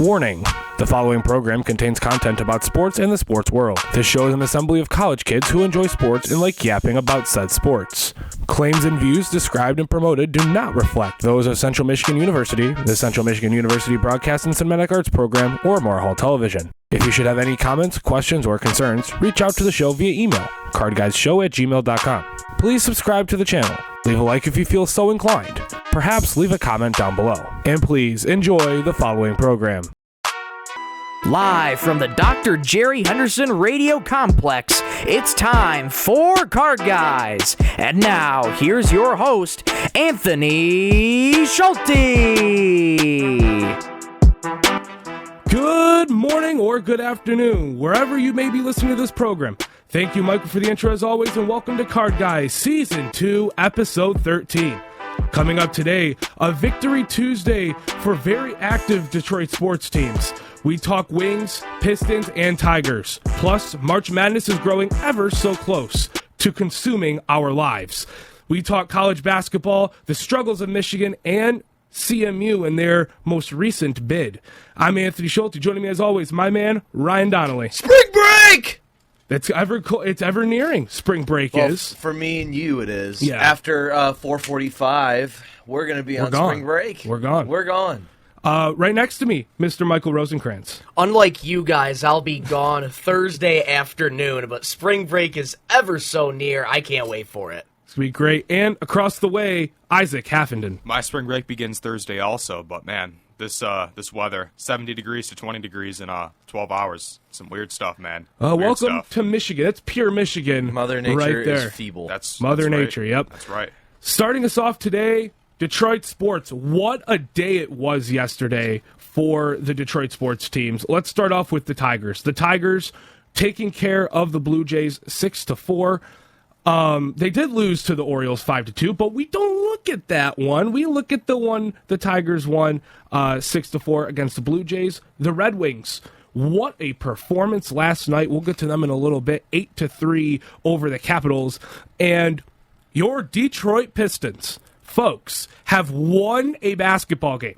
Warning. The following program contains content about sports and the sports world. This show is an assembly of college kids who enjoy sports and like yapping about said sports. Claims and views described and promoted do not reflect those of Central Michigan University, the Central Michigan University Broadcast and Cinematic Arts Program, or Moore Hall Television. If you should have any comments, questions, or concerns, reach out to the show via email, cardguyshow@gmail.com. Please subscribe to the channel. Leave a like if you feel so inclined. Perhaps leave a comment down below. And please enjoy the following program. Live from the Dr. Jerry Henderson Radio Complex, it's time for Card Guys. And now, here's your host, Anthony Schulte. Good morning or good afternoon, wherever you may be listening to this program. Thank you, Michael, for the intro as always, and welcome to Card Guys Season 2, Episode 13. Coming up today, a Victory Tuesday for very active Detroit sports teams. We talk Wings, Pistons, and Tigers. Plus, March Madness is growing ever so close to consuming our lives. We talk college basketball, the struggles of Michigan, and CMU in their most recent bid. I'm Anthony Schulte. Joining me as always, my man, Ryan Donnelly. Spring break! It's ever nearing. Spring break is. For me and you, it is. Yeah. After 4:45, we're going to be on spring break. We're gone. We're gone. Right next to me, Mr. Michael Rosenkranz. Unlike you guys, I'll be gone Thursday afternoon, but spring break is ever so near. I can't wait for it. It's going to be great. And across the way, Isaac Haffenden. My spring break begins Thursday also, but man, this weather, 70 degrees to 20 degrees in 12 hours. Some weird stuff, man. Welcome stuff. to Michigan. That's pure Michigan. Mother Nature right there. is feeble. That's Mother right. Nature, yep. That's right. Starting us off today, Detroit sports. What a day it was yesterday for the Detroit sports teams. Let's start off with the Tigers. The Tigers taking care of the Blue Jays 6-4. They did lose to the Orioles 5-2, but we don't look at that one. We look at the one the Tigers won 6-4 against the Blue Jays. The Red Wings. What a performance last night. We'll get to them in a little bit. 8-3 over the Capitals. And your Detroit Pistons, folks, have won a basketball game.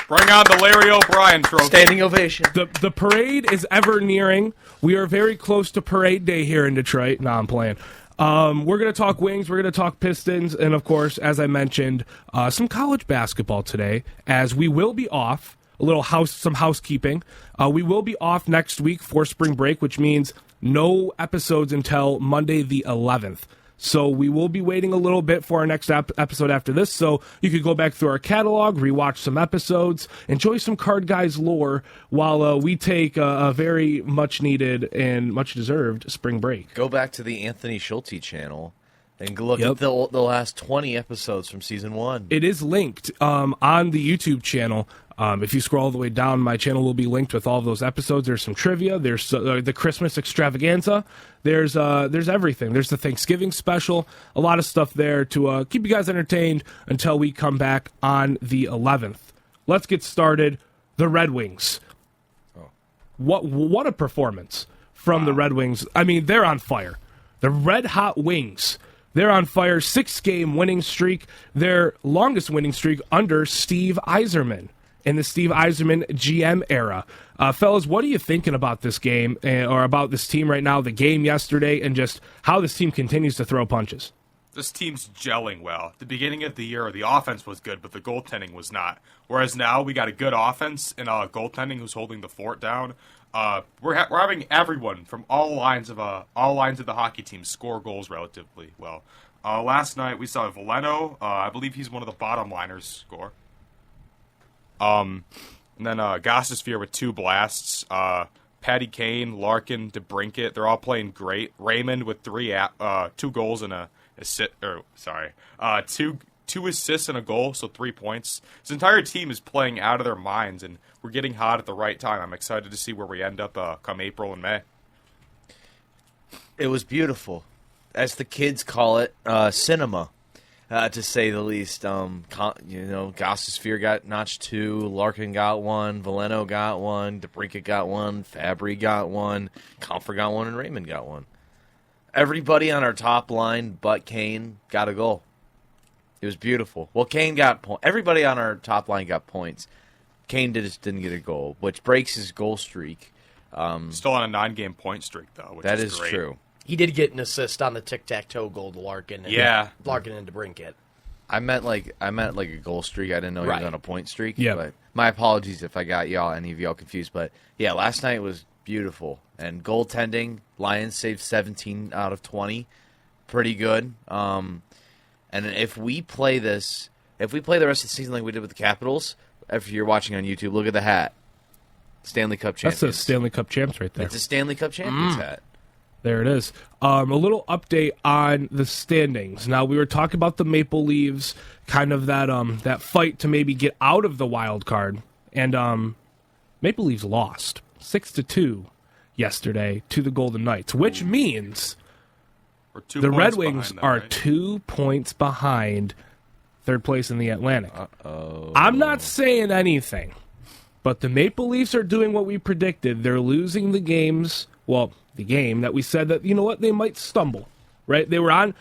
Bring on the Larry O'Brien trophy. Standing ovation. The parade is ever nearing. We are very close to parade day here in Detroit. No, I'm playing. We're going to talk Wings. We're going to talk Pistons. And, of course, as I mentioned, some college basketball today, as we will be off. Some housekeeping. We will be off next week for spring break, which means no episodes until Monday the 11th. So we will be waiting a little bit for our next episode after this, so you could go back through our catalog, rewatch some episodes, enjoy some Card Guys lore while we take a very much-needed and much-deserved spring break. Go back to the Anthony Schulte channel and look at the last 20 episodes from Season 1. It is linked on the YouTube channel. If you scroll all the way down, my channel will be linked with all of those episodes. There's some trivia. There's the Christmas extravaganza. There's everything. There's the Thanksgiving special. A lot of stuff there to keep you guys entertained until we come back on the 11th. Let's get started. The Red Wings. What a performance from the Red Wings. I mean, they're on fire. The Red Hot Wings. They're on fire. 6-game winning streak. Their longest winning streak under Steve Yzerman in the Steve Yzerman GM era. Fellas, what are you thinking about this game or about this team right now, the game yesterday, and just how this team continues to throw punches? This team's gelling well. At the beginning of the year, the offense was good, but the goaltending was not. Whereas now we got a good offense and goaltending who's holding the fort down. We're having everyone from all lines of the hockey team score goals relatively well. Last night we saw Veleno. I believe he's one of the bottom liners score. And then Gostisbehere with 2 blasts. Patty Kane, Larkin, DeBrincat, they're all playing great. Raymond with 2 goals and two assists and a goal, so 3 points. His entire team is playing out of their minds, and we're getting hot at the right time. I'm excited to see where we end up come April and May. It was beautiful. As the kids call it, cinema. To say the least. Gostisbehere got notched 2, Larkin got 1, Veleno got 1, DeBrincat got 1, Fabry got 1, Comfort got 1, and Raymond got 1. Everybody on our top line but Kane got a goal. It was beautiful. Well, Kane got points. Everybody on our top line got points. Kane didn't get a goal, which breaks his goal streak. Still on a 9-game point streak, though, which That is is great. true. He did get an assist on the tic-tac-toe goal to Larkin. Larkin into Brinkett. I meant like a goal streak. I didn't know he was Right. on a point streak. Yeah. But my apologies if I got any of y'all confused. But yeah, last night was beautiful. And goaltending, Lions saved 17 out of 20. Pretty good. And if we play the rest of the season like we did with the Capitals, if you're watching on YouTube, look at the hat. Stanley Cup champions. That's a Stanley Cup champs right there. It's a Stanley Cup champions hat. There it is. A little update on the standings. Now, we were talking about the Maple Leafs, kind of that fight to maybe get out of the wild card. And Maple Leafs lost 6-2 yesterday to the Golden Knights, which means We're 2 the points Red Wings behind them, are right? 2 points behind third place in the Atlantic. I'm not saying anything, but the Maple Leafs are doing what we predicted. They're losing the games. Well, the game that we said that, you know what, they might stumble, right? They were on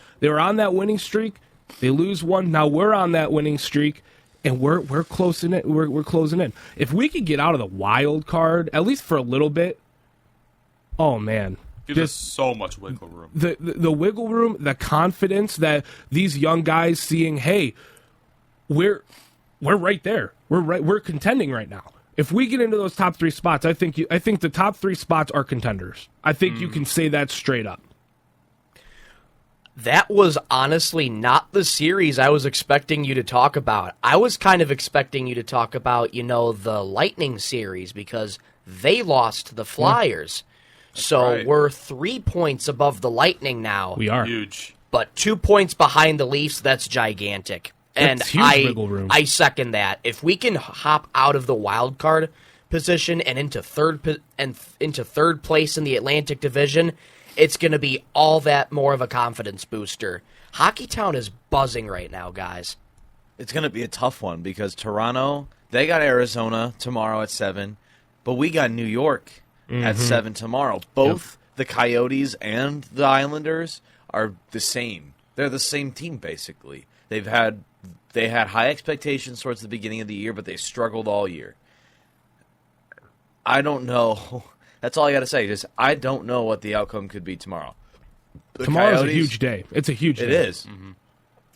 that winning streak. They lose one. Now we're on that winning streak, and we're closing it. We're closing in. If we could get out of the wild card, at least for a little bit, oh man, Gives us so much wiggle room. the wiggle room, the confidence that these young guys seeing, hey, we're right there. We're contending right now. If we get into those top 3 spots, I think the top 3 spots are contenders. I think you can say that straight up. That was honestly not the series I was expecting you to talk about. I was kind of expecting you to talk about, the Lightning series because they lost to the Flyers. So right. we're 3 points above the Lightning now. We are. Huge. But 2 points behind the Leafs, that's gigantic. And That's huge wiggle room. I second that. If we can hop out of the wild card position and into third place in the Atlantic Division, it's going to be all that more of a confidence booster. Hockeytown is buzzing right now, guys. It's going to be a tough one because Toronto, they got Arizona tomorrow at 7, but we got New York at 7 tomorrow. Both the Coyotes and the Islanders are the same. They're the same team, basically. They had high expectations towards the beginning of the year, but they struggled all year. I don't know. That's all I got to say. Just I don't know what the outcome could be tomorrow. Tomorrow's a huge day. It's a huge day. It is.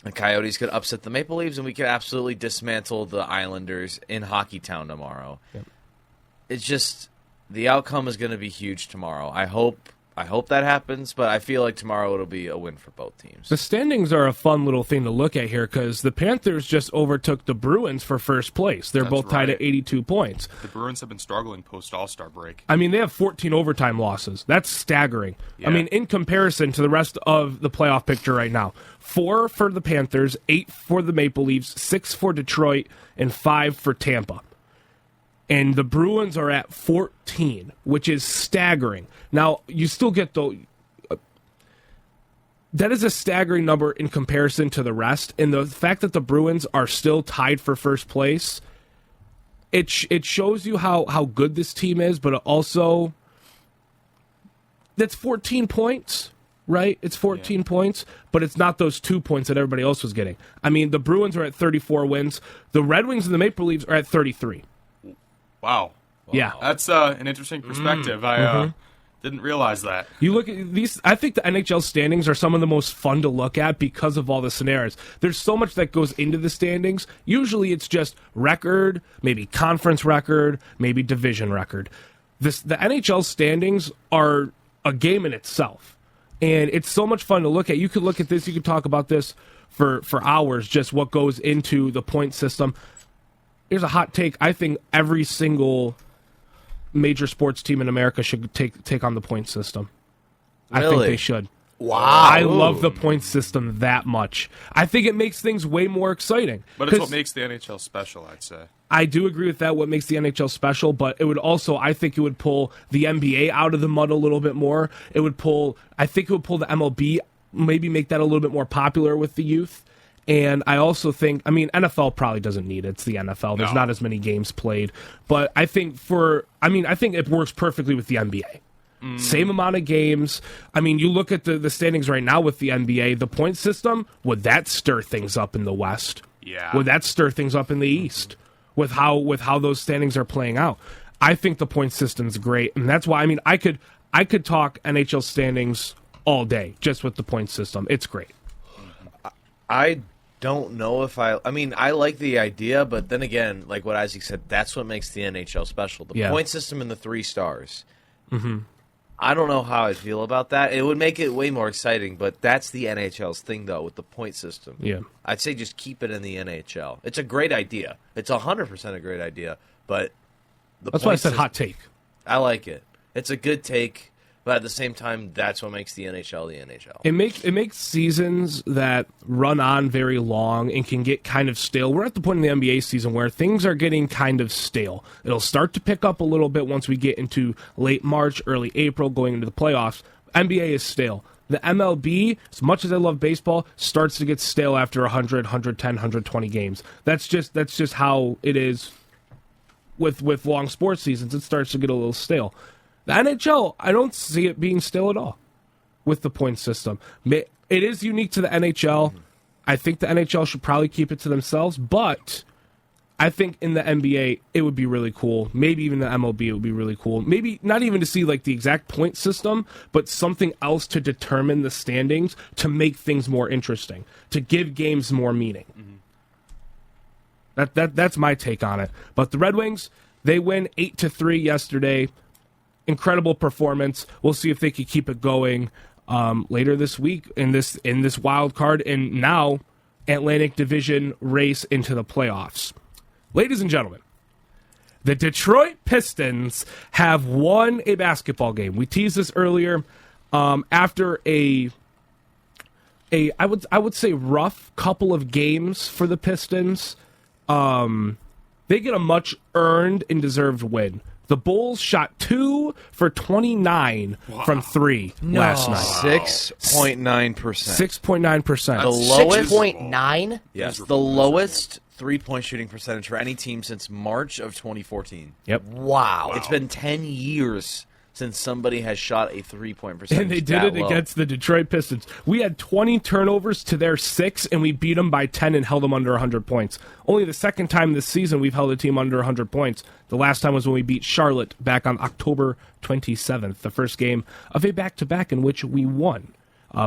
The Coyotes could upset the Maple Leafs, and we could absolutely dismantle the Islanders in Hockeytown tomorrow. Yep. It's just the outcome is going to be huge tomorrow. I hope that happens, but I feel like tomorrow it'll be a win for both teams. The standings are a fun little thing to look at here because the Panthers just overtook the Bruins for first place. They're That's both tied right. at 82 points. The Bruins have been struggling post All-Star break. I mean, they have 14 overtime losses. That's staggering. Yeah. I mean, in comparison to the rest of the playoff picture right now, 4 for the Panthers, 8 for the Maple Leafs, 6 for Detroit, and 5 for Tampa. And the Bruins are at 14, which is staggering. Now, you still get that is a staggering number in comparison to the rest. And the fact that the Bruins are still tied for first place, it shows you how good this team is, but also that's 14 points, right? It's 14 points, but it's not those 2 points that everybody else was getting. I mean, the Bruins are at 34 wins. The Red Wings and the Maple Leafs are at 33. Wow. Yeah. That's an interesting perspective. I didn't realize that. You look at these, I think the NHL standings are some of the most fun to look at because of all the scenarios. There's so much that goes into the standings. Usually it's just record, maybe conference record, maybe division record. The NHL standings are a game in itself. And it's so much fun to look at. You could look at this, you could talk about this for hours, just what goes into the point system. Here's a hot take. I think every single major sports team in America should take on the point system. I think Really? they should. Wow. I love the point system that much. I think it makes things way more exciting. But it's what 'Cause makes the NHL special, I'd say. I do agree with that, what makes the NHL special, but it would also, I think it would pull the NBA out of the mud a little bit more. I think it would pull the MLB, maybe make that a little bit more popular with the youth. And I also think, NFL probably doesn't need it. It's the NFL. There's No. not as many games played. But I think I think it works perfectly with the NBA. Same amount of games. I mean, you look at the standings right now with the NBA, the point system, would that stir things up in the West? Yeah. Would that stir things up in the East? with how those standings are playing out. I think the point system's great, and that's why I could talk NHL standings all day just with the point system. It's great. I don't know if I like the idea, but then again, like what Isaac said, that's what makes the NHL special. The point system and the 3 stars. Mm-hmm. I don't know how I feel about that. It would make it way more exciting, but that's the NHL's thing, though, with the point system. Yeah. I'd say just keep it in the NHL. It's a great idea. It's 100% a great idea, but that's why I said hot take. I like it. It's a good take, but at the same time, that's what makes the NHL the NHL. It makes seasons that run on very long and can get kind of stale. We're at the point in the NBA season where things are getting kind of stale. It'll start to pick up a little bit once we get into late March, early April, going into the playoffs. NBA is stale. The MLB, as much as I love baseball, starts to get stale after 100, 110, 120 games. That's just how it is with long sports seasons. It starts to get a little stale. The NHL, I don't see it being stale at all with the point system. It is unique to the NHL. I think the NHL should probably keep it to themselves, but I think in the NBA, it would be really cool. Maybe even the MLB, it would be really cool. Maybe not even to see like the exact point system, but something else to determine the standings to make things more interesting, to give games more meaning. That's my take on it. But the Red Wings, they win 8-3 yesterday. Incredible performance. We'll see if they can keep it going later this week in this wild card and now Atlantic Division race into the playoffs. Ladies and gentlemen, the Detroit Pistons have won a basketball game. We teased this earlier after I would say rough couple of games for the Pistons. They get a much earned and deserved win. The Bulls shot 2 for 29 from 3 last night. 6.9%. 6.9%. The lowest. 6.9? Yes, the lowest 3-point shooting percentage for any team since March of 2014. Yep. Wow. It's been 10 years since somebody has shot a 3-point percentage. And they did it against the Detroit Pistons. We had 20 turnovers to their 6, and we beat them by 10 and held them under 100 points. Only the second time this season we've held a team under 100 points. The last time was when we beat Charlotte back on October 27th, the first game of a back-to-back in which we won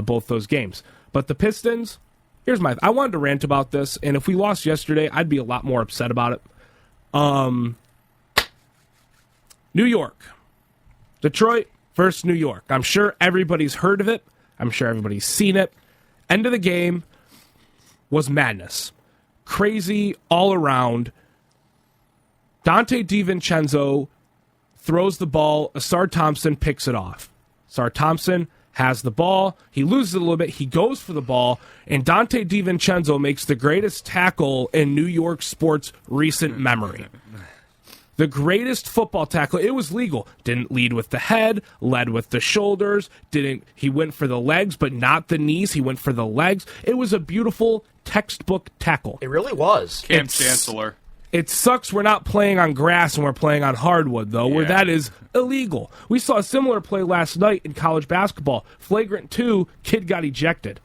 both those games. But the Pistons, I wanted to rant about this, and if we lost yesterday, I'd be a lot more upset about it. New York. Detroit versus New York. I'm sure everybody's heard of it. I'm sure everybody's seen it. End of the game was madness. Crazy all around. Dante DiVincenzo throws the ball. Asar Thompson picks it off. Asar Thompson has the ball. He loses it a little bit. He goes for the ball. And Dante DiVincenzo makes the greatest tackle in New York sports recent memory. The greatest football tackle. It was legal. Didn't lead with the head, led with the shoulders. He went for the legs, but not the knees. He went for the legs. It was a beautiful textbook tackle. It really was. Cam Chancellor. It sucks we're not playing on grass and we're playing on hardwood, though, where that is illegal. We saw a similar play last night in college basketball. Flagrant 2, kid got ejected.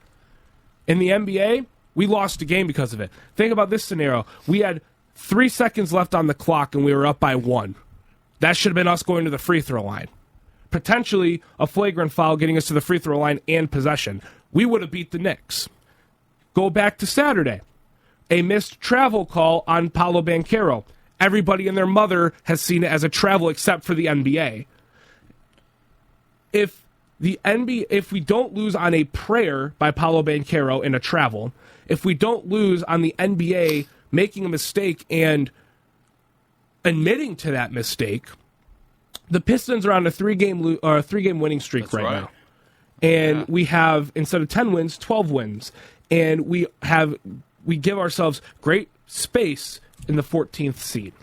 In the NBA, we lost a game because of it. Think about this scenario. We had 3 seconds left on the clock, and we were up by 1. That should have been us going to the free throw line. Potentially a flagrant foul getting us to the free throw line and possession. We would have beat the Knicks. Go back to Saturday. A missed travel call on Paolo Banchero. Everybody and their mother has seen it as a travel except for the NBA. If we don't lose on a prayer by Paolo Banchero in a travel, if we don't lose on the NBA making a mistake and admitting to that mistake, the Pistons are on a three-game winning streak right now. And we have, instead of 10 wins, 12 wins. And we give ourselves great space in the 14th seed.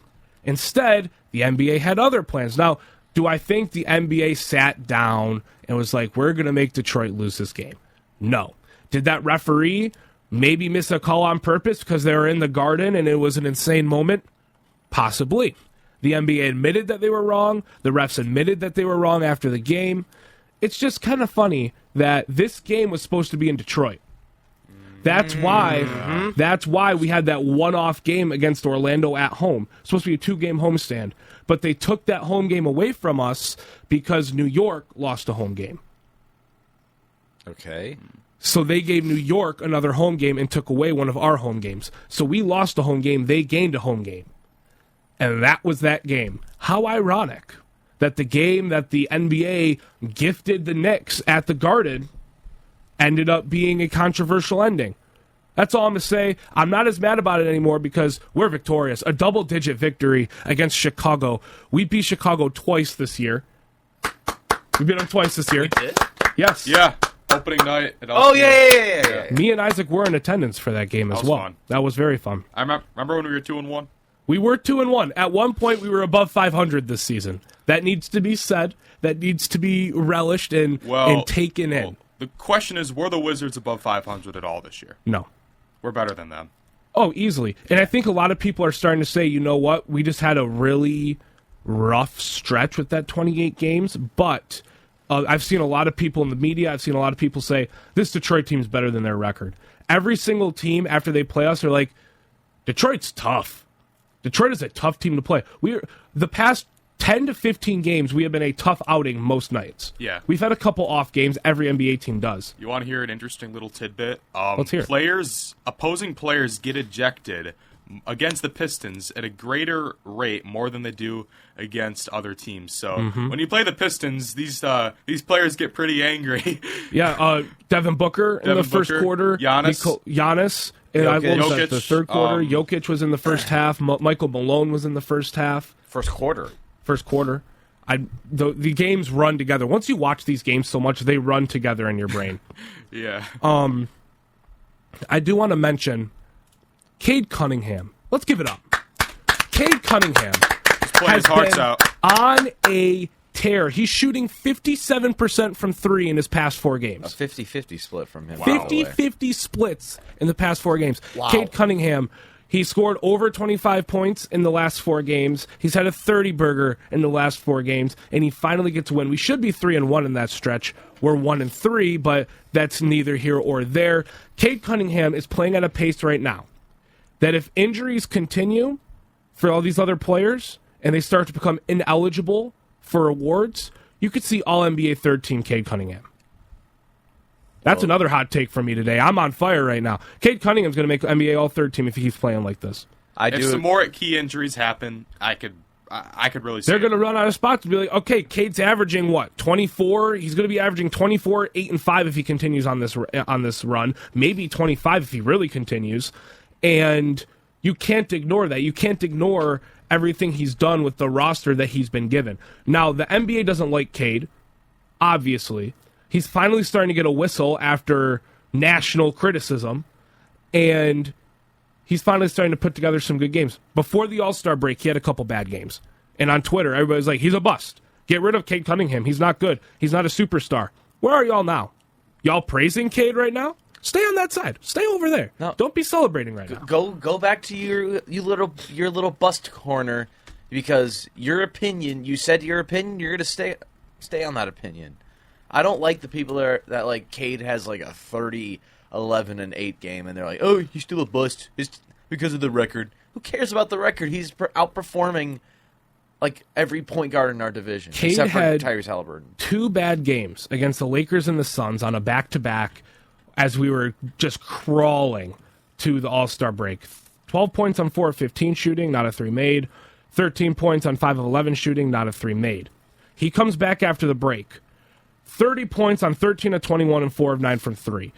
Instead, the NBA had other plans. Now, do I think the NBA sat down and was like, we're going to make Detroit lose this game? No. Did that referee maybe miss a call on purpose because they were in the Garden and it was an insane moment? Possibly. The NBA admitted that they were wrong. The refs admitted that they were wrong after the game. It's just kind of funny that this game was supposed to be in Detroit. That's why we had that one-off game against Orlando at home. It's supposed to be a 2-game homestand, but they took that home game away from us because New York lost a home game. Okay. So they gave New York another home game and took away one of our home games. So we lost a home game, they gained a home game. And that was that game. How ironic that the game that the NBA gifted the Knicks at the Garden ended up being a controversial ending. That's all I'm going to say. I'm not as mad about it anymore because we're victorious. A double-digit victory against Chicago. We beat Chicago twice this year. We beat them twice this year. We did? Yes. Yeah. Opening night. Oh, yeah. Me and Isaac were in attendance for that game as was well. fun. That was very fun. I remember when we were 2-1? We were 2-1. At one point, we were above 500 this season. That needs to be said. That needs to be relished and taken in. The question is, were the Wizards above 500 at all this year? No. We're better than them. Oh, easily. And I think a lot of people are starting to say, you know what? We just had a really rough stretch with that 28 games, but I've seen a lot of people in the media, I've seen a lot of people say, this Detroit team's better than their record. Every single team, after they play us, are like, Detroit's tough. Detroit is a tough team to play. The past 10 to 15 games, we have been a tough outing most nights. Yeah. We've had a couple off games. Every NBA team does. You want to hear an interesting little tidbit? Let's hear it. Opposing players get ejected against the Pistons at a greater rate more than they do against other teams. So when you play the Pistons, these players get pretty angry. Yeah, Devin Booker in the first quarter. Giannis. And Jokic. The third quarter. Jokic was in the first half. Michael Malone was in the first half. First quarter. The games run together. Once you watch these games so much, they run together in your brain. Yeah. I do want to mention Cade Cunningham. Let's give it up. Cade Cunningham Playing his hearts out. on a tear. He's shooting 57% from 3 in his past 4 games. A 50-50 split from him. 50-50 splits in the past 4 games. Wow. Cade Cunningham, he scored over 25 points in the last 4 games. He's had a 30-burger in the last 4 games, and he finally gets a win. We should be 3-1 in that stretch. We're 1-3, but that's neither here or there. Cade Cunningham is playing at a pace right now that if injuries continue for all these other players and they start to become ineligible for awards, you could see all-NBA third-team Cade Cunningham. That's another hot take from me today. I'm on fire right now. Cade Cunningham's going to make NBA all-third team if he keeps playing like this. If some more key injuries happen, I could really see They're going to run out of spots and be like, okay, Cade's averaging what, 24? He's going to be averaging 24, 8, and 5 if he continues on this run. Maybe 25 if he really continues. And you can't ignore that. You can't ignore everything he's done with the roster that he's been given. Now, the NBA doesn't like Cade, obviously. He's finally starting to get a whistle after national criticism, and he's finally starting to put together some good games. Before the All-Star break, he had a couple bad games. And on Twitter, everybody's like, he's a bust. Get rid of Cade Cunningham. He's not good. He's not a superstar. Where are y'all now? Y'all praising Cade right now? Stay on that side. Stay over there. No. Don't be celebrating right now. Go back to your little bust corner, because your opinion. You said your opinion. You're gonna stay on that opinion. I don't like the people that like Cade has like a 30, 11, and 8 game, and they're like, oh, he's still a bust. It's because of the record. Who cares about the record? He's outperforming like every point guard in our division, Cade except for had Tyrese Halliburton. 2 bad games against the Lakers and the Suns on a back-to-back as we were just crawling to the All-Star break. 12 points on 4 of 15 shooting, not a 3 made. 13 points on 5 of 11 shooting, not a 3 made. He comes back after the break. 30 points on 13 of 21 and 4 of 9 from 3.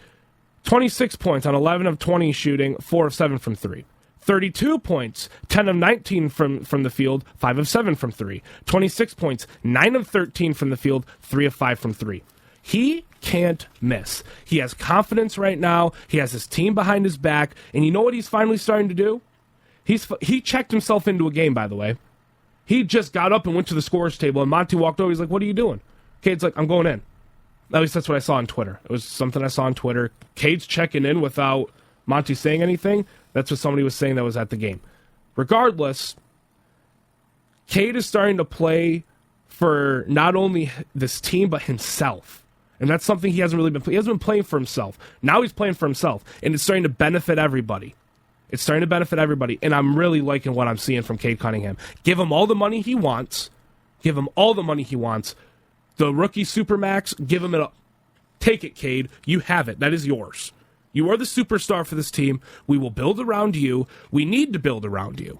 26 points on 11 of 20 shooting, 4 of 7 from 3. 32 points, 10 of 19 from the field, 5 of 7 from 3. 26 points, 9 of 13 from the field, 3 of 5 from 3. He can't miss. He has confidence right now. He has his team behind his back. And you know what he's finally starting to do? He checked himself into a game, by the way. He just got up and went to the scorer's table, and Monty walked over. He's like, what are you doing? Cade's like, I'm going in. At least that's what I saw on Twitter. It was something I saw on Twitter. Cade's checking in without Monty saying anything. That's what somebody was saying that was at the game. Regardless, Cade is starting to play for not only this team, but himself. And that's something he hasn't really been playing. He hasn't been playing for himself. Now he's playing for himself, and it's starting to benefit everybody. And I'm really liking what I'm seeing from Cade Cunningham. Give him all the money he wants. The rookie Supermax, give him it up. Take it, Cade. You have it. That is yours. You are the superstar for this team. We will build around you. We need to build around you.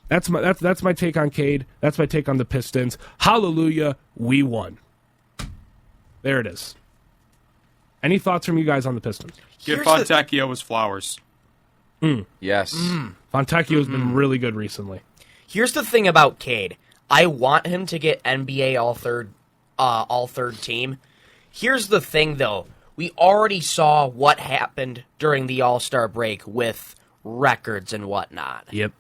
That's my take on Cade. That's my take on the Pistons. Hallelujah, we won. There it is. Any thoughts from you guys on the Pistons? Give Fontecchio his flowers. Yes. Fontecchio has been really good recently. Here's the thing about Cade. I want him to get NBA all third team. Here's the thing, though. We already saw what happened during the All-Star break with records and whatnot. Yep.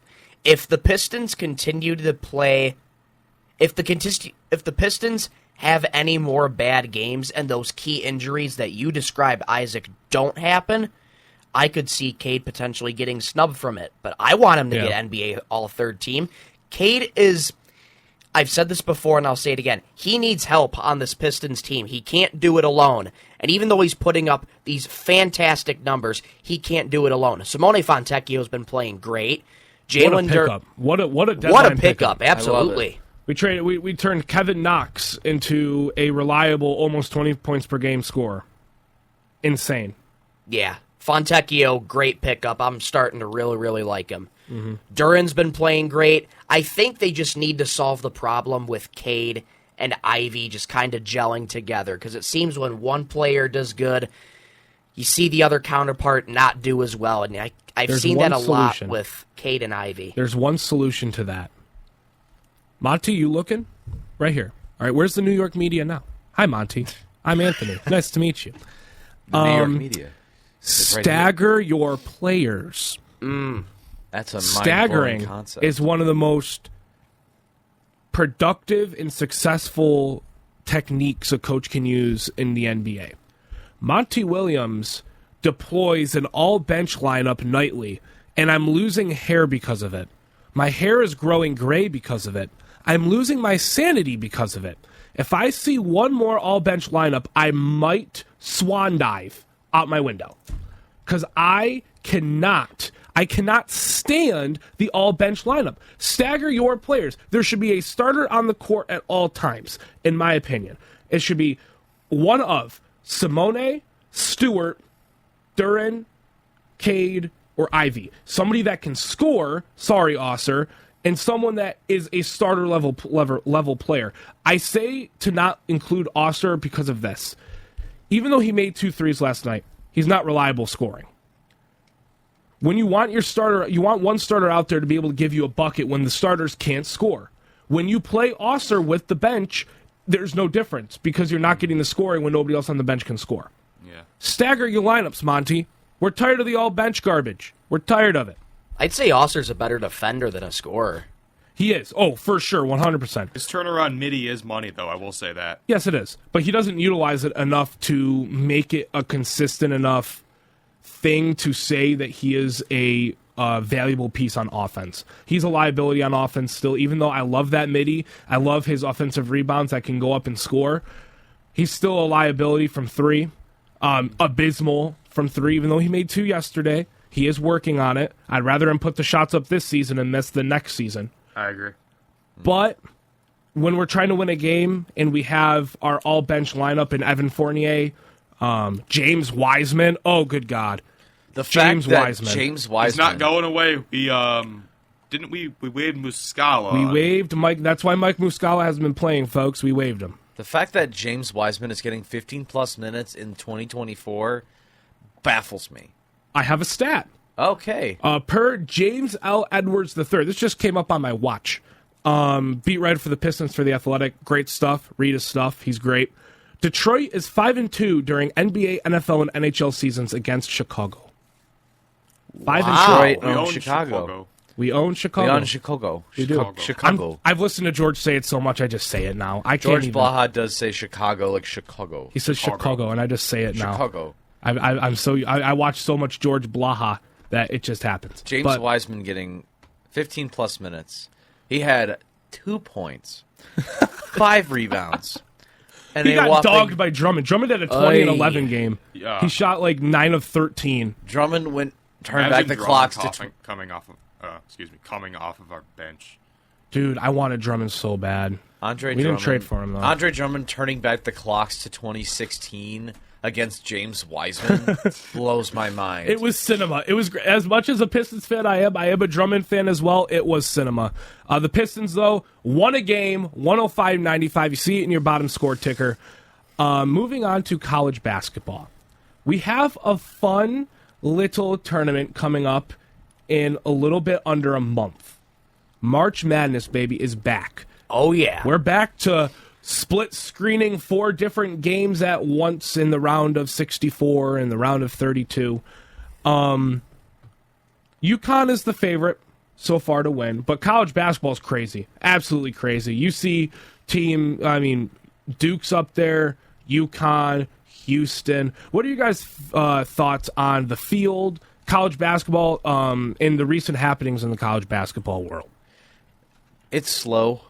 If the Pistons continue to play, if the Pistons have any more bad games and those key injuries that you described, Isaac, don't happen, I could see Cade potentially getting snubbed from it. But I want him to get NBA all-third team. Cade is, I've said this before and I'll say it again, he needs help on this Pistons team. He can't do it alone. And even though he's putting up these fantastic numbers, he can't do it alone. Simone Fontecchio has been playing great. Jalen pickup. What a pickup. Absolutely. We turned Kevin Knox into a reliable almost 20 points per game scorer. Insane. Yeah. Fontecchio, great pickup. I'm starting to really, really like him. Duran's been playing great. I think they just need to solve the problem with Cade and Ivy just kind of gelling together, because it seems when one player does good, you see the other counterpart not do as well. And I've seen that a lot with Cade and Ivy. There's one solution to that. Monty, you looking? Right here. All right, where's the New York media now? Hi, Monty. I'm Anthony. Nice to meet you. The New York media. Stagger your players. That's a staggering concept. Is one of the most productive and successful techniques a coach can use in the NBA. Monty Williams deploys an all-bench lineup nightly, and I'm losing hair because of it. My hair is growing gray because of it. I'm losing my sanity because of it. If I see one more all-bench lineup, I might swan dive out my window. Because I cannot stand the all-bench lineup. Stagger your players. There should be a starter on the court at all times, in my opinion. It should be one of Simone, Stewart, Duran, Cade, or Ivy. Somebody that can score, sorry, Osser, and someone that is a starter level player. I say to not include Osser because of this. Even though he made 2 threes last night, he's not reliable scoring. When you want your starter, you want one starter out there to be able to give you a bucket when the starters can't score. When you play Osser with the bench, there's no difference because you're not getting the scoring when nobody else on the bench can score. Yeah. Stagger your lineups, Monty. We're tired of the all-bench garbage. We're tired of it. I'd say Osser's a better defender than a scorer. He is. Oh, for sure, 100%. His turnaround midi is money, though, I will say that. Yes, it is. But he doesn't utilize it enough to make it a consistent enough thing to say that he is a valuable piece on offense. He's a liability on offense still, even though I love that midi. I love his offensive rebounds that can go up and score. He's still a liability from 3. Abysmal from 3, even though he made 2 yesterday. He is working on it. I'd rather him put the shots up this season and miss the next season. I agree. But when we're trying to win a game and we have our all-bench lineup in Evan Fournier, James Wiseman, oh, good God. The fact that James Wiseman... He's not going away. We waived Muscala. We waived Mike. That's why Mike Muscala hasn't been playing, folks. We waived him. The fact that James Wiseman is getting 15-plus minutes in 2024 baffles me. I have a stat. Okay. Per James L. Edwards III. This just came up on my watch. Beat writer for the Pistons for The Athletic. Great stuff. Read his stuff. He's great. Detroit is 5-2 during NBA, NFL, and NHL seasons against Chicago. 5-2. We own Chicago. We own Chicago. We own Chicago. We do. Chicago. I've listened to George say it so much, I just say it now. I can't George even. Blaha does say Chicago like Chicago. He says Chicago, and I just say it now. Chicago. I watch so much George Blaha that it just happens. James Wiseman getting 15-plus minutes. He had 2 points, 5 rebounds, And he a got whopping- dogged by Drummond. Drummond had a 20 and Oy. 11 game. Yeah. He shot like 9 of 13. Drummond turned Imagine back the Drummond clocks to coming off of our bench. Dude, I wanted Drummond so bad. Andre We Drummond. didn't trade for him, though. Andre Drummond turning back the clocks to 2016 against James Wiseman blows my mind. It was cinema. It was as much as a Pistons fan I am a Drummond fan as well. It was cinema. The Pistons, though, won a game, 105-95. You see it in your bottom score ticker. Moving on to college basketball. We have a fun little tournament coming up in a little bit under a month. March Madness, baby, is back. Oh, yeah. We're back to split screening 4 different games at once in the round of 64 and the round of 32. UConn is the favorite so far to win, but college basketball is crazy. Absolutely crazy. You see Duke's up there, UConn, Houston. What are you guys' thoughts on the field, college basketball, and the recent happenings in the college basketball world? It's slow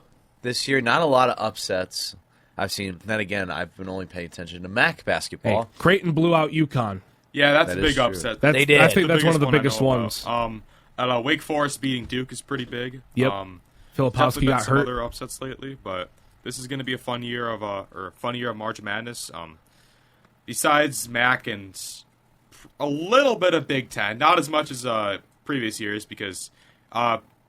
this year. Not a lot of upsets I've seen. Then again, I've been only paying attention to MAC basketball. Hey, Creighton blew out UConn. Yeah, that's That a is big true. upset. That's, They did. I think that's one of the I biggest know ones. about. Wake Forest beating Duke is pretty big. Yep. Definitely Filipowski been got some hurt. other upsets lately, but this is going to be a fun year of March Madness. Besides MAC and a little bit of Big Ten, not as much as previous years, because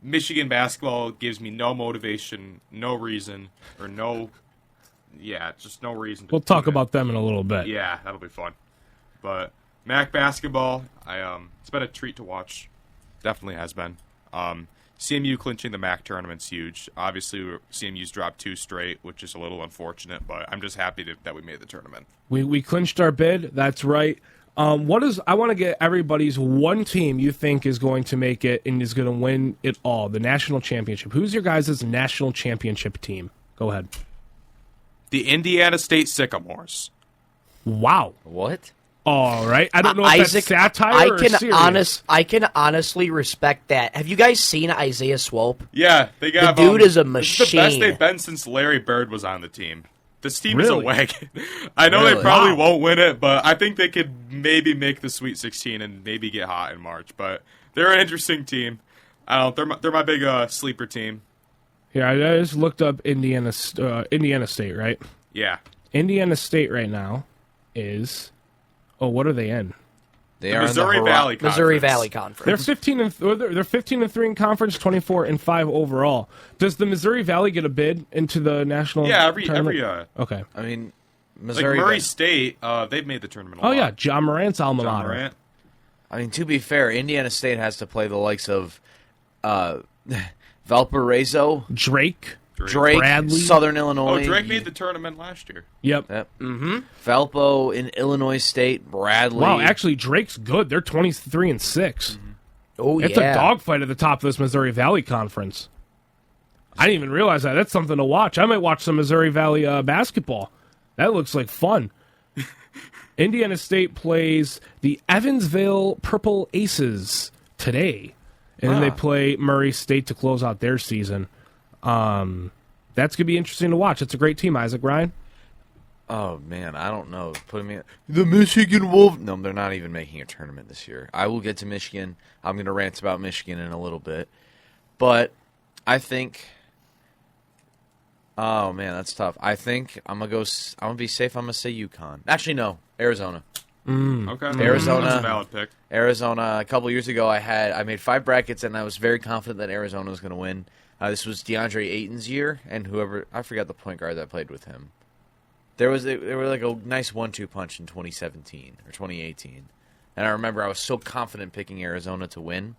Michigan basketball gives me no motivation, no reason, just no reason. We'll talk about them in a little bit. Yeah, that'll be fun. But MAC basketball, it's been a treat to watch. Definitely has been. CMU clinching the MAC tournament's huge. Obviously, CMU's dropped 2 straight, which is a little unfortunate, but I'm just happy that we made the tournament. We clinched our bid. That's right. I want to get everybody's one team you think is going to make it and is going to win it all, the national championship. Who's your guys' national championship team? Go ahead. The Indiana State Sycamores. Wow. What? All right. I don't know if Isaac, that's satire or serious. I can honestly respect that. Have you guys seen Isaiah Swope? Yeah, they got The dude is a This is the best machine. they've been since Larry Bird was on the team. This team Really? is a wagon. I know they Really? probably Wow. won't win it, but I think they could maybe make the Sweet 16 and maybe get hot in March. But they're an interesting team. They're my big sleeper team. Here, I just looked up Indiana State, right? Yeah. Indiana State right now is... Oh, what are they in? They The are Missouri in the Valley Conference. Missouri Valley They're Conference. 15-3 in conference, 24-5 overall. Does the Missouri Valley get a bid into the national? Yeah, every tournament? Okay. I mean, like Missouri. Murray State, they've made the tournament a Oh lot. yeah, John Morant's alma John mater. Morant. I mean, to be fair, Indiana State has to play the likes of Valparaiso, Drake. Drake, Bradley. Southern Oh, Illinois. Drake made the tournament last year. Yep. Yep. Valpo in Illinois State, Bradley. Wow, actually Drake's good. They're 23-6. Oh, It's yeah. a dogfight at the top of this Missouri Valley Conference. I didn't even realize that. That's something to watch. I might watch some Missouri Valley basketball. That looks like fun. Indiana State plays the Evansville Purple Aces today. And then they play Murray State to close out their season. That's going to be interesting to watch. It's a great team, Isaac Ryan. Oh man, I don't know. Putting me the Michigan Wolf. No, they're not even making a tournament this year. I will get to Michigan. I'm going to rant about Michigan in a little bit, but I think. Oh man, that's tough. I think I'm gonna go. I'm gonna be safe. I'm gonna say UConn. Actually, no, Arizona. Okay. Arizona. That's a valid pick. Arizona. A couple years ago, I made 5 brackets, and I was very confident that Arizona was going to win. This was DeAndre Ayton's year, and I forgot the point guard that played with him. They were like a nice 1-2 punch in 2017 or 2018, and I remember I was so confident picking Arizona to win,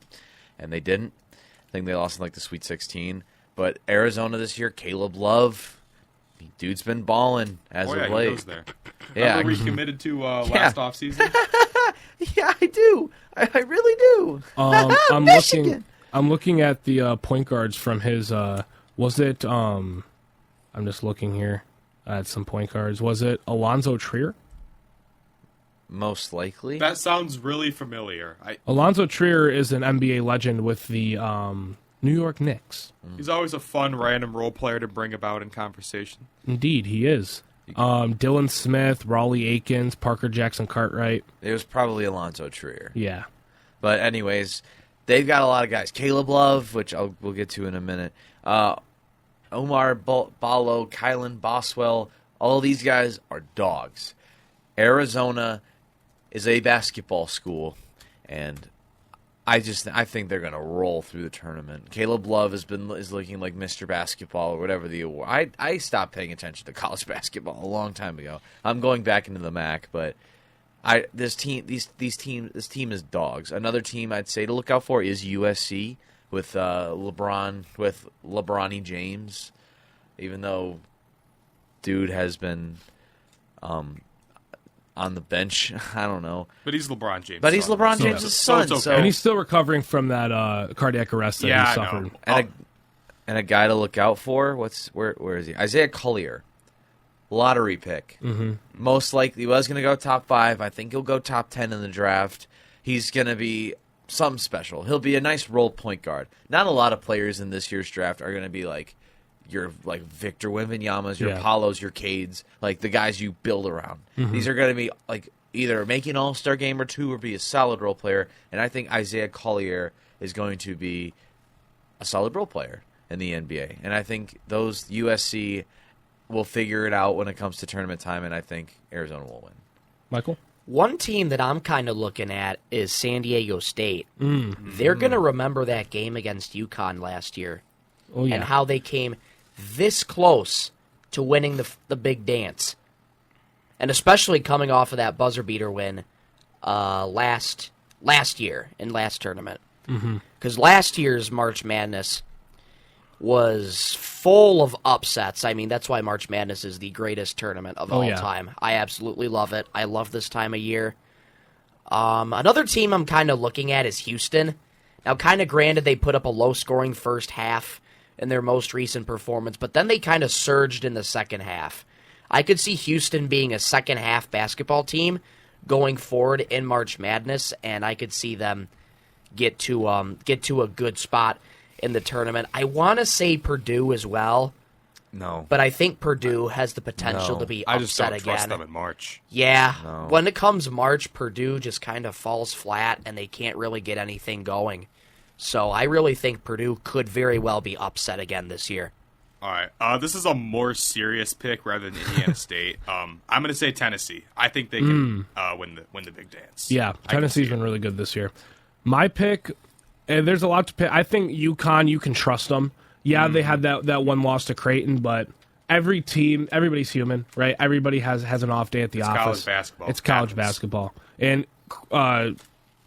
and they didn't. I think they lost in like the Sweet 16. But Arizona this year, Caleb Love, dude's been balling as Oh, of yeah, he late. goes there. Yeah, Remember he committed to last offseason? yeah, I do. I really do. I'm Michigan. looking at the point guards from his. Was it? I'm just looking here at some point guards. Was it Alonzo Trier? Most likely. That sounds really familiar. Alonzo Trier is an NBA legend with the New York Knicks. He's always a fun random role player to bring about in conversation. Indeed, he is. Dylan Smith, Raleigh Akins, Parker Jackson Cartwright. It was probably Alonzo Trier. Yeah. But anyways, they've got a lot of guys. Caleb Love, which we'll get to in a minute. Omar Ballo, Kylan Boswell. All these guys are dogs. Arizona is a basketball school, and I think they're going to roll through the tournament. Caleb Love is looking like Mr. Basketball or whatever the award. I stopped paying attention to college basketball a long time ago. I'm going back into the MAC, but this team is dogs. Another team I'd say to look out for is USC with LeBronny James, even though dude has been on the bench. I don't know. But he's LeBron James. But he's LeBron James' son. So it's So okay. And he's still recovering from that cardiac arrest that Yeah, he I suffered. know. And a guy to look out for. Where is he? Isaiah Collier, lottery pick. Mm-hmm. Most likely, he was going to go top 5. I think he'll go top 10 in the draft. He's going to be something special. He'll be a nice role point guard. Not a lot of players in this year's draft are going to be like your Victor Wembanyama's, your Paulos, your Cades, like the guys you build around. Mm-hmm. These are going to be like either make an all-star game or two or be a solid role player. And I think Isaiah Collier is going to be a solid role player in the NBA. And I think those USC will figure it out when it comes to tournament time, and I think Arizona will win. Michael? One team that I'm kind of looking at is San Diego State. They're going to remember that game against UConn last year Oh, yeah. and how they came this close to winning the big dance. And especially coming off of that buzzer beater win last year in last tournament. Because last year's March Madness was full of upsets. I mean, that's why March Madness is the greatest tournament of all time. I absolutely love it. I love this time of year. Another team I'm kind of looking at is Houston. Now, kind of granted, they put up a low-scoring first half in their most recent performance, but then they kind of surged in the second half. I could see Houston being a second-half basketball team going forward in March Madness, and I could see them get to a good spot in the tournament. I want to say Purdue as well. No. But I think Purdue has the potential No. to be I just upset don't trust again. them in March. Yeah. No. When it comes March, Purdue just kind of falls flat and they can't really get anything going. So I really think Purdue could very well be upset again this year. All right. This is a more serious pick rather than Indiana State. I'm going to say Tennessee. I think they can win the big dance. Yeah, I can Tennessee's see been it. really good this year. My pick, and there's a lot to pick. I think UConn, you can trust them. Yeah, they had that one loss to Creighton, but every team, everybody's human, right? Everybody has an off day at the office. College basketball. It's college Happens. basketball. And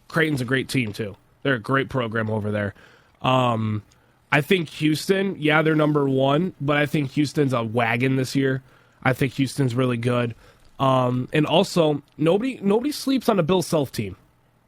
Creighton's a great team, too. They're a great program over there. I think Houston, yeah, they're number 1, but I think Houston's a wagon this year. I think Houston's really good. And also, nobody sleeps on a Bill Self team.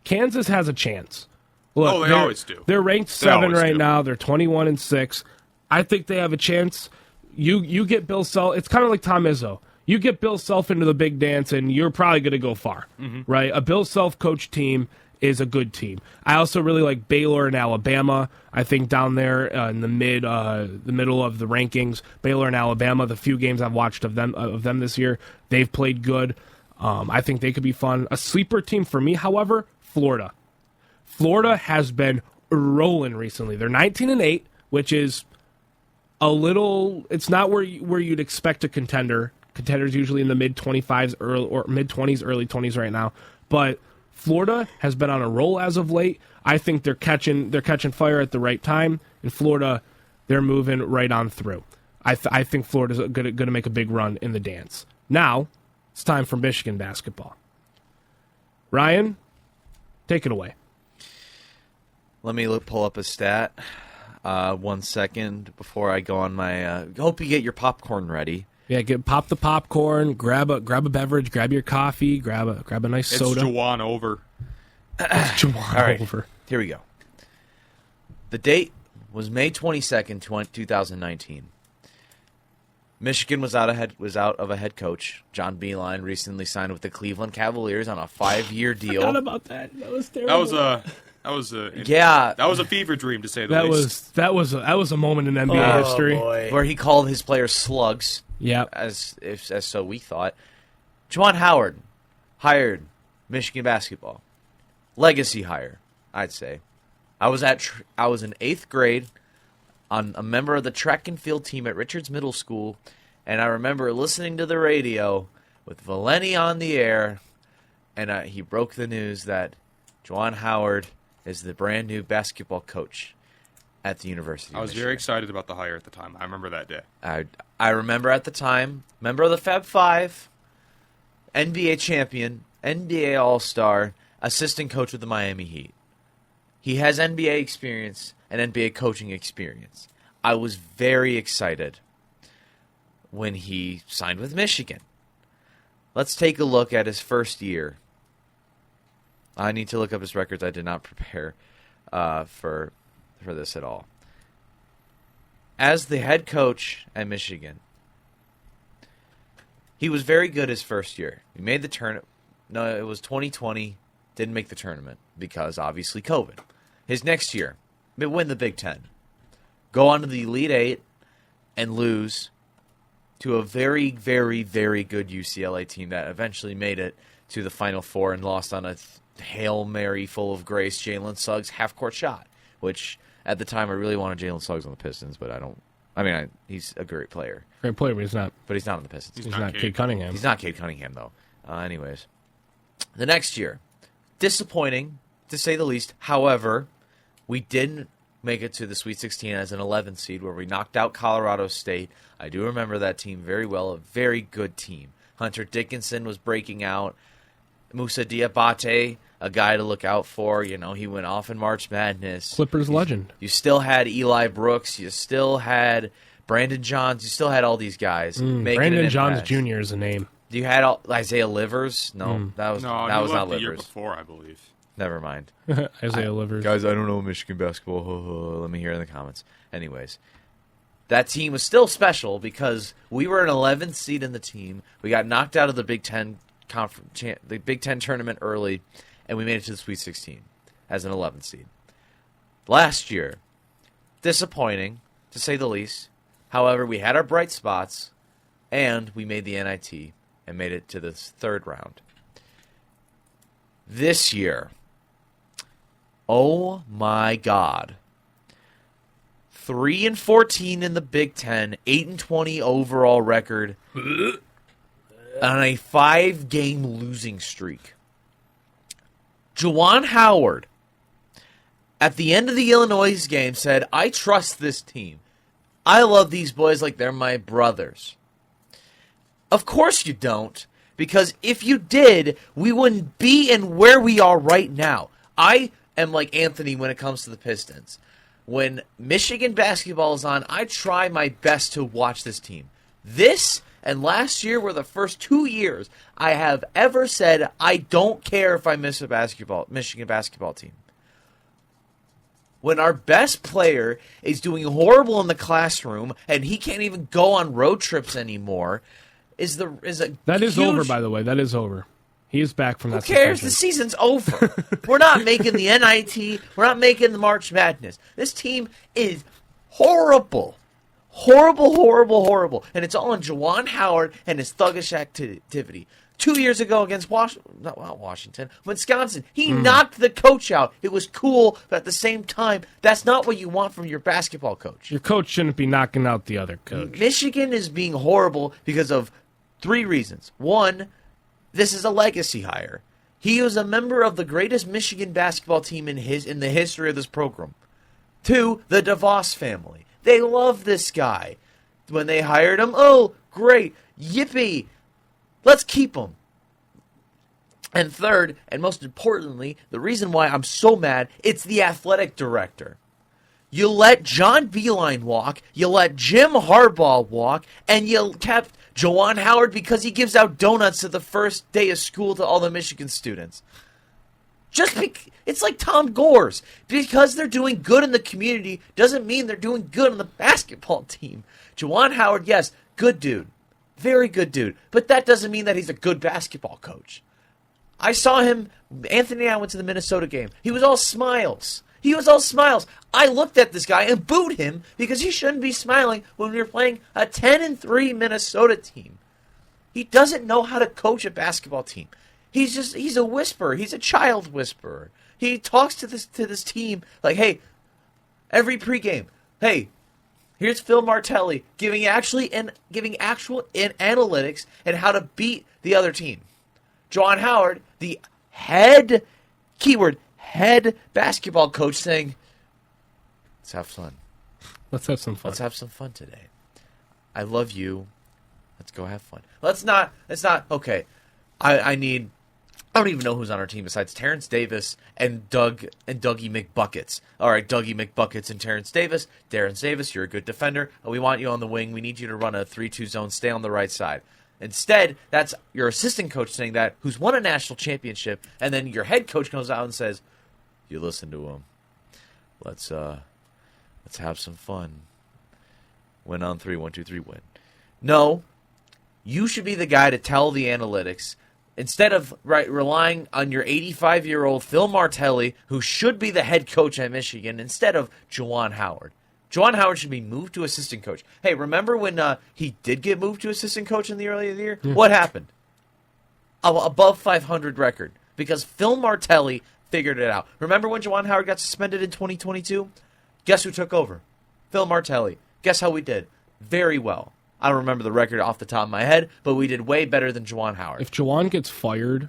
Kansas has a chance. Look, Oh, they always do. They're ranked They 7 always right do. now. They're 21-6. I think they have a chance. You get Bill Self. It's kind of like Tom Izzo. You get Bill Self into the big dance, and you're probably going to go far, right? A Bill Self coach team is a good team. I also really like Baylor and Alabama. I think down there in the middle of the rankings, Baylor and Alabama. The few games I've watched of them this year, they've played good. I think they could be fun. A sleeper team for me, however, Florida. Florida has been rolling recently. They're 19-8, which is a little. It's not where you'd expect a contender. Contenders usually in the mid 25s, mid 20s, early 20s right now. But Florida has been on a roll as of late. I think they're catching fire at the right time. In Florida, they're moving right on through. I think Florida's going to make a big run in the dance. Now, it's time for Michigan basketball. Ryan, take it away. Let me pull up a stat. 1 second before I go on my. Hope you get your popcorn ready. Yeah, pop the popcorn, grab a beverage, grab your coffee, grab a nice It's soda. Jawan over. Jawan All right, over. here we go. The date was May 22nd, 2019. Michigan was out of a head coach. John Beilein recently signed with the Cleveland Cavaliers on a 5-year deal. Forgot about that. That was terrible. That That was Yeah. That was a fever dream, to say the That least. was a moment in NBA history. Boy. where he called his players slugs, Yeah. as so we thought. Juwan Howard hired Michigan basketball. Legacy hire, I'd say. I was in 8th grade, on a member of the track and field team at Richards Middle School, and I remember listening to the radio with Valeni on the air, and he broke the news that Juwan Howard is the brand new basketball coach at the University of I was Michigan. very excited about the hire at the time. I remember that day. I remember at the time, member of the Fab Five, NBA champion, NBA All-Star, assistant coach with the Miami Heat. He has NBA experience and NBA coaching experience. I was very excited when he signed with Michigan. Let's take a look at his first year. I need to look up his records. I did not prepare for this at all. As the head coach at Michigan, he was very good his first year. He made the tournament. No, it was 2020. Didn't make the tournament because, obviously, COVID. His next year, win the Big Ten. Go on to the Elite Eight and lose to a very, very, very good UCLA team that eventually made it to the Final Four and lost on a Hail Mary full of grace Jalen Suggs half-court shot, which at the time I really wanted Jalen Suggs on the Pistons, but I don't. I mean, he's a great player. Great player, but he's not. But he's not on the Pistons. He's not Cade Cunningham. He's not Cade Cunningham, though. Anyways, the next year, disappointing, to say the least. However, we didn't make it to the Sweet 16 as an 11th seed where we knocked out Colorado State. I do remember that team very well, a very good team. Hunter Dickinson was breaking out. Moussa Diabate, a guy to look out for. You know, he went off in March Madness. Clippers legend. You still had Eli Brooks. You still had Brandon Johns. You still had all these guys. making Brandon an Johns impact. Jr. is a name. You had Isaiah Livers. No, that was No, that he was left not the year Livers. before, I believe. Never mind. Isaiah Livers. Guys, I don't know Michigan basketball. Let me hear in the comments. Anyways, that team was still special because we were an 11th seed in the team. We got knocked out of the Big Ten the Big Ten tournament early, and we made it to the Sweet 16 as an 11th seed. Last year, disappointing to say the least. However, we had our bright spots, and we made the NIT and made it to the third round. This year, oh my God. 3-14 in the Big Ten, 8-20 overall record, on a 5-game losing streak. Juwan Howard, at the end of the Illinois game, said, I trust this team. I love these boys like they're my brothers. Of course you don't. Because if you did, we wouldn't be in where we are right now. I am like Anthony when it comes to the Pistons. When Michigan basketball is on, I try my best to watch this team. This and last year were the first 2 years I have ever said I don't care if I miss a Michigan basketball team. When our best player is doing horrible in the classroom and he can't even go on road trips anymore, That is huge... over, by the way. That is over. He is back from that Who cares? suspension. The season's over. We're not making the NIT. We're not making the March Madness. This team is horrible. Horrible, horrible, horrible. And it's all on Juwan Howard and his thuggish activity. 2 years ago against Wisconsin, he knocked the coach out. It was cool, but at the same time, that's not what you want from your basketball coach. Your coach shouldn't be knocking out the other coach. Michigan is being horrible because of 3 reasons. One, this is a legacy hire. He was a member of the greatest Michigan basketball team in the history of this program. 2, the DeVos family. They love this guy. When they hired him, oh, great, yippee, let's keep him. And 3rd, and most importantly, the reason why I'm so mad, it's the athletic director. You let John Beilein walk, you let Jim Harbaugh walk, and you kept Juwan Howard because he gives out donuts to the first day of school to all the Michigan students. It's like Tom Gore's. Because they're doing good in the community doesn't mean they're doing good on the basketball team. Juwan Howard, yes, good dude. Very good dude. But that doesn't mean that he's a good basketball coach. I saw him. Anthony and I went to the Minnesota game. He was all smiles. He was all smiles. I looked at this guy and booed him because he shouldn't be smiling when we were playing a 10-3 Minnesota team. He doesn't know how to coach a basketball team. He's a whisperer. He's a child whisperer. He talks to this team like, hey, every pregame, hey, here's Phil Martelli giving actual analytics and how to beat the other team. Juwan Howard, the head basketball coach, saying, let's have fun. Let's have some fun. Let's have some fun today. I love you. Let's go have fun. Let's not, okay, I don't even know who's on our team besides Terrence Davis and Dougie McBuckets. All right, Dougie McBuckets and Terrence Davis. Terrence Davis, you're a good defender. We want you on the wing. We need you to run a 3-2 zone. Stay on the right side. Instead, that's your assistant coach saying that, who's won a national championship, and then your head coach comes out and says, you listen to him. Let's have some fun. Win on 3, 1, 2, 3, win. No, you should be the guy to tell the analytics instead of relying on your 85-year-old Phil Martelli, who should be the head coach at Michigan, instead of Juwan Howard. Juwan Howard should be moved to assistant coach. Hey, remember when he did get moved to assistant coach in the early of the year? What happened? Above 500 record. Because Phil Martelli figured it out. Remember when Juwan Howard got suspended in 2022? Guess who took over? Phil Martelli. Guess how we did? Very well. I don't remember the record off the top of my head, but we did way better than Juwan Howard. If Juwan gets fired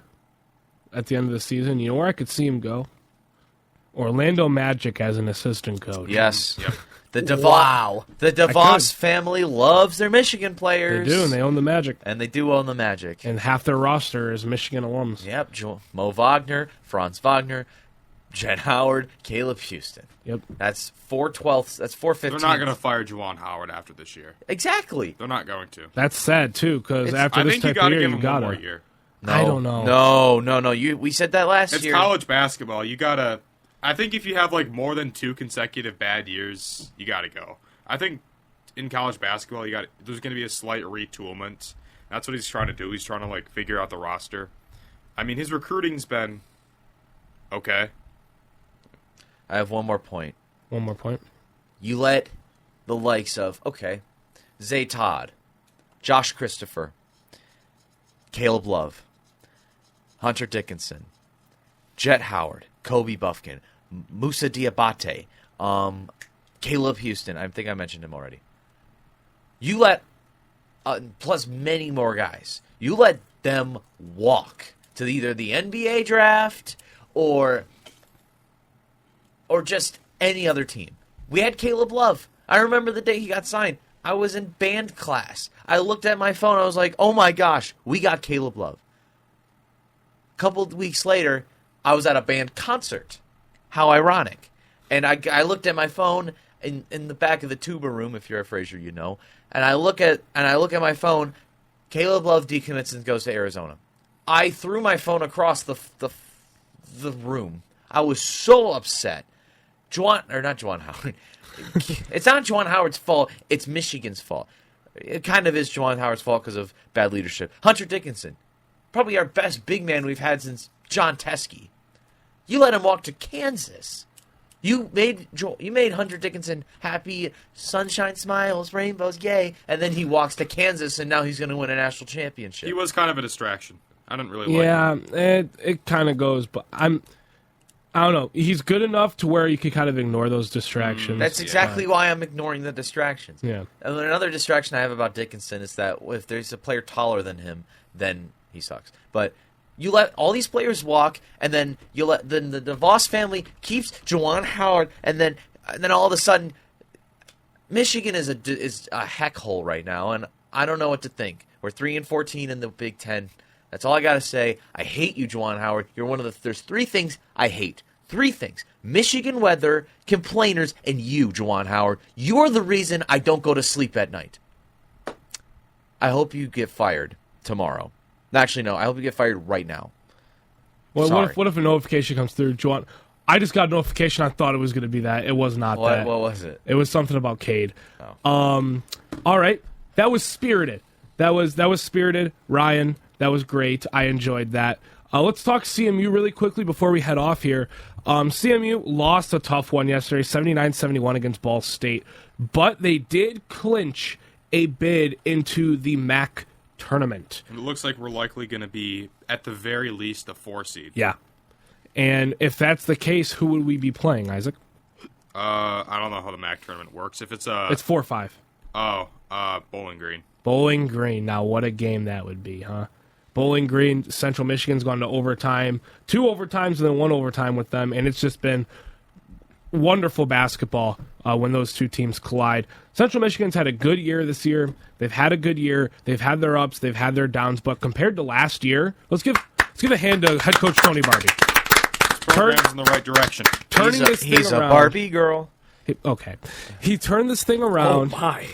at the end of the season, you know where I could see him go? Orlando Magic as an assistant coach. Yes. Yep. The DeVos family loves their Michigan players. They do, and they own the Magic. And they do own the Magic. And half their roster is Michigan alums. Yep, Mo Wagner, Franz Wagner, Jen Howard, Caleb Houston. Yep. That's 4/12. That's 4/15. They're not going to fire Juwan Howard after this year. Exactly. They're not going to. That's sad, too, because after I this think you type got of to year, give you him got one more to. year. No, I don't know. No. We said that last It's year. college basketball. You got to... I think if you have like more than 2 consecutive bad years, you got to go. I think in college basketball, there's going to be a slight retoolment. That's what he's trying to do. He's trying to like figure out the roster. I mean, his recruiting's been okay. I have one more point. One more point. You let the likes of, Zay Todd, Josh Christopher, Caleb Love, Hunter Dickinson, Jet Howard, Kobe Buffkin, Musa Diabate, Caleb Houston. I think I mentioned him already. You let, plus many more guys, you let them walk to either the NBA draft or just any other team. We had Caleb Love. I remember the day he got signed. I was in band class. I looked at my phone. I was like, oh my gosh, we got Caleb Love. A couple of weeks later, I was at a band concert. How ironic. And I looked at my phone in the back of the tuba room, if you're a Fraser, you know. And I look at my phone, Caleb Love decommits and goes to Arizona. I threw my phone across the room. I was so upset. Not Juwan Howard. It's not Juwan Howard's fault. It's Michigan's fault. It kind of is Juwan Howard's fault because of bad leadership. Hunter Dickinson, probably our best big man we've had since John Teskey. You let him walk to Kansas. You made Hunter Dickinson happy, sunshine, smiles, rainbows, yay, and then he walks to Kansas, and now he's going to win a national championship. He was kind of a distraction. I didn't really like him. Yeah, it kind of goes, but I don't know. He's good enough to where you could kind of ignore those distractions. That's exactly why I'm ignoring the distractions. Yeah. And another distraction I have about Dickinson is that if there's a player taller than him, then he sucks. But you let all these players walk, and then you let the DeVos family keeps Juwan Howard, and then all of a sudden, Michigan is a heck hole right now, and I don't know what to think. We're 3-14 in the Big Ten. That's all I gotta say. I hate you, Juwan Howard. You're one of the. There's 3 things I hate. 3 things: Michigan weather, complainers, and you, Juwan Howard. You're the reason I don't go to sleep at night. I hope you get fired tomorrow. Actually, no. I hope you get fired right now. Well, what if a notification comes through, Juwan? I just got a notification. I thought it was going to be that. It was not that. What was it? It was something about Cade. Oh. All right. That was spirited. That was spirited. Ryan, that was great. I enjoyed that. Let's talk CMU really quickly before we head off here. CMU lost a tough one yesterday, 79-71 against Ball State, but they did clinch a bid into the MAC tournament. And it looks like we're likely going to be, at the very least, a 4 seed. Yeah. And if that's the case, who would we be playing, Isaac? I don't know how the MAC tournament works. If it's It's 4-5. Bowling Green. Bowling Green. Now, what a game that would be, huh? Bowling Green, Central Michigan's gone to overtime, 2 overtimes and then 1 overtime with them, and it's just been wonderful basketball when those two teams collide. Central Michigan's had a good year this year. They've had a good year. They've had their ups. They've had their downs. But compared to last year, let's give a hand to head coach Tony Barbie. Program's in the right direction. Turning this thing He's a around. Barbie girl. Okay. He turned this thing around. Oh, my.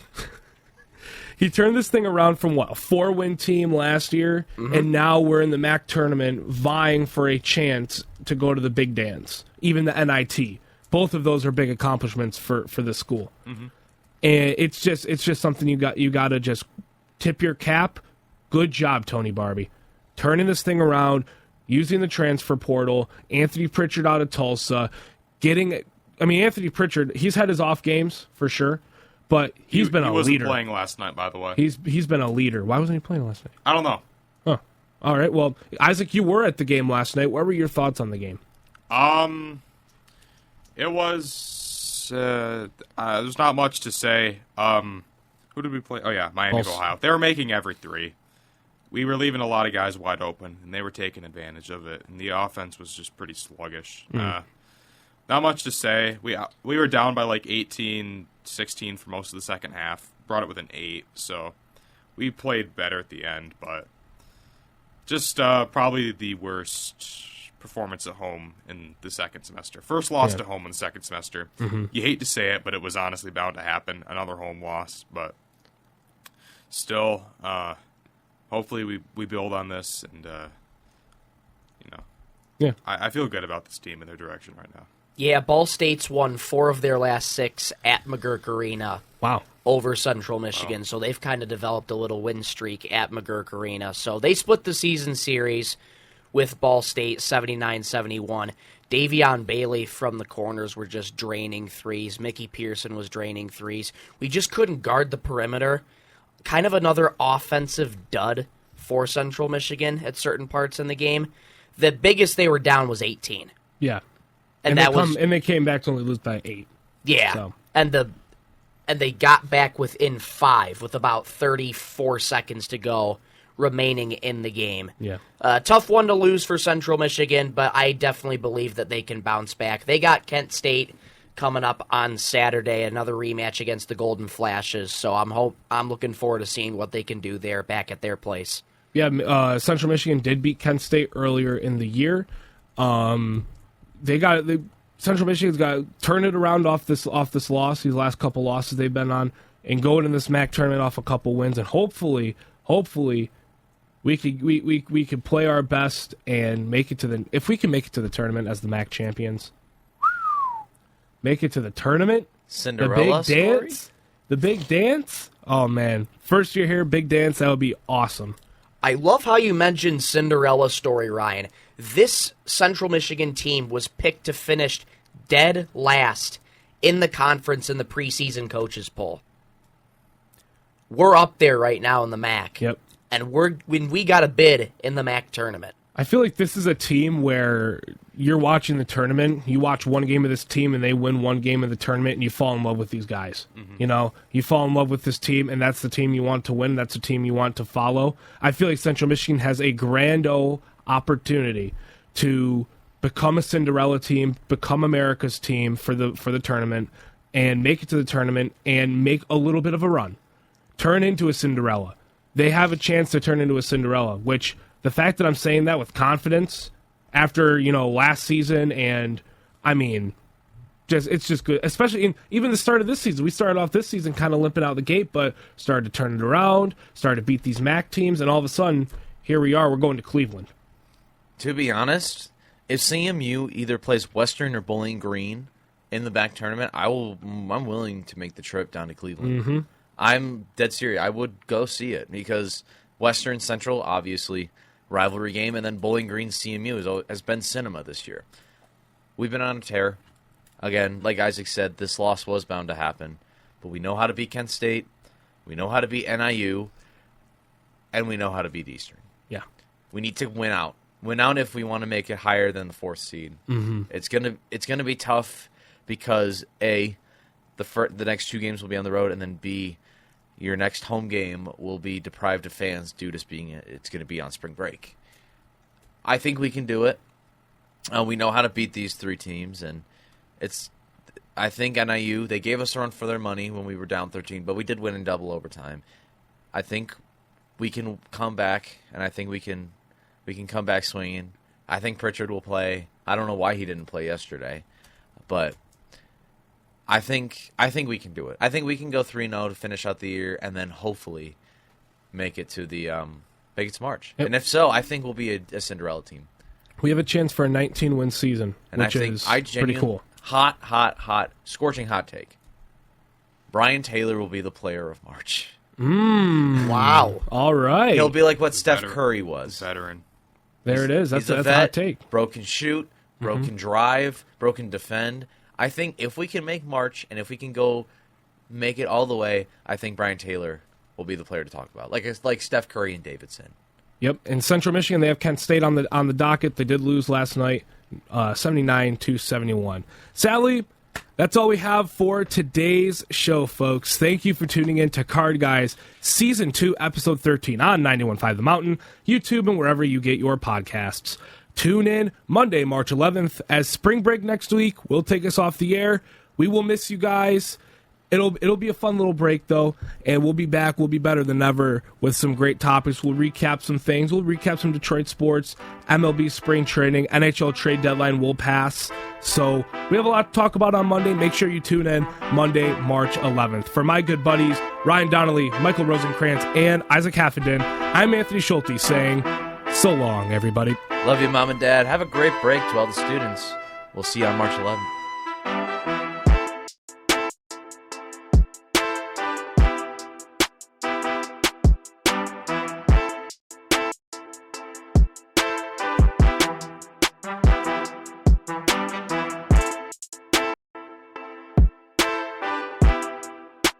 He turned this thing around from, what, a 4-win team last year, and now we're in the MAC tournament vying for a chance to go to the big dance, even the NIT. Both of those are big accomplishments for the school. And it's just something you got to just tip your cap. Good job, Tony Barbie. Turning this thing around, using the transfer portal, Anthony Pritchard out of Tulsa, Anthony Pritchard, he's had his off games for sure. But he's been a leader. He wasn't playing last night, by the way. He's been a leader. Why wasn't he playing last night? I don't know. Huh. All right. Well, Isaac, you were at the game last night. What were your thoughts on the game? It was. There's not much to say. Who did we play? Oh yeah, Miami of Ohio. They were making every 3. We were leaving a lot of guys wide open, and they were taking advantage of it. And the offense was just pretty sluggish. Not much to say. We were down by like 18-16 for most of the second half. Brought it with an 8, so we played better at the end, but just probably the worst performance at home in the second semester. First loss to home in the second semester. You hate to say it, but it was honestly bound to happen. Another home loss, but still, hopefully we build on this, and I feel good about this team and their direction right now. Yeah, Ball State's won 4 of their last 6 at McGurk Arena. Wow. Over Central Michigan, so they've kind of developed a little win streak at McGurk Arena. So they split the season series with Ball State 79-71. Davion Bailey from the corners were just draining threes. Mickey Pearson was draining threes. We just couldn't guard the perimeter. Kind of another offensive dud for Central Michigan at certain parts in the game. The biggest they were down was 18. Yeah. And they came back to only lose by 8. Yeah. So. And they got back within 5 with about 34 seconds to go remaining in the game. Yeah. Tough one to lose for Central Michigan, but I definitely believe that they can bounce back. They got Kent State coming up on Saturday, another rematch against the Golden Flashes, so I'm looking forward to seeing what they can do there back at their place. Yeah, Central Michigan did beat Kent State earlier in the year. Central Michigan's got to turn it around off this loss, these last couple losses they've been on, and go into this MAC tournament off a couple wins, and hopefully we could play our best and make it to if we can make it to the tournament as the MAC champions. Make it to the tournament, Cinderella story? The big dance. Oh man, first year here, big dance. That would be awesome. I love how you mentioned Cinderella story, Ryan. This Central Michigan team was picked to finish dead last in the conference in the preseason coaches poll. We're up there right now in the MAC. Yep. And when we got a bid in the MAC tournament. I feel like this is a team where you're watching the tournament, you watch one game of this team, and they win one game of the tournament, and you fall in love with these guys. You fall in love with this team, and that's the team you want to win. That's the team you want to follow. I feel like Central Michigan has a grand opportunity to become a Cinderella team, become America's team for the tournament, and make it to the tournament and make a little bit of a run. Turn into a Cinderella. They have a chance to turn into a Cinderella, which the fact that I'm saying that with confidence after, last season, and I mean, it's just good, especially even the start of this season. We started off this season kind of limping out the gate, but started to turn it around, started to beat these MAC teams, and all of a sudden, here we are, we're going to Cleveland. To be honest, if CMU either plays Western or Bowling Green in the MAC tournament, I'm willing to make the trip down to Cleveland. I'm dead serious. I would go see it because Western Central, obviously, rivalry game, and then Bowling Green CMU has been cinema this year. We've been on a tear. Again, like Isaac said, this loss was bound to happen, but we know how to beat Kent State, we know how to beat NIU, and we know how to beat Eastern. Yeah. We need to win out. Win out if we want to make it higher than the 4th seed. Mm-hmm. It's gonna be tough because A, the next 2 games will be on the road, and then B, your next home game will be deprived of fans due to it's going to be on spring break. I think we can do it. We know how to beat these 3 teams, and I think NIU, they gave us a run for their money when we were down 13, but we did win in double overtime. I think we can come back, and I think we can come back swinging. I think Pritchard will play. I don't know why he didn't play yesterday, but I think we can do it. I think we can go 3-0 to finish out the year, and then hopefully make it to March. Yep. And if so, I think we'll be a Cinderella team. We have a chance for a 19-win season, and which is pretty cool. Hot, scorching hot take. Brian Taylor will be the player of March. Wow. All right. He'll be like what Steph Curry was. Veteran. There it is. That's a hot take. Broken shoot, broken drive, broken defend. I think if we can make March and if we can go make it all the way, I think Brian Taylor will be the player to talk about. Like Steph Curry and Davidson. Yep. In Central Michigan, they have Kent State on the docket. They did lose last night, 79-71. Sadly, that's all we have for today's show, folks. Thank you for tuning in to Card Guys Season 2, Episode 13 on 91.5 The Mountain, YouTube, and wherever you get your podcasts. Tune in Monday, March 11th, as spring break next week will take us off the air. We will miss you guys. It'll be a fun little break, though, and we'll be back. We'll be better than ever with some great topics. We'll recap some things. We'll recap some Detroit sports, MLB spring training, NHL trade deadline will pass. So we have a lot to talk about on Monday. Make sure you tune in Monday, March 11th. For my good buddies, Ryan Donnelly, Michael Rosenkranz, and Isaac Haffenden, I'm Anthony Schulte saying so long, everybody. Love you, Mom and Dad. Have a great break to all the students. We'll see you on March 11th.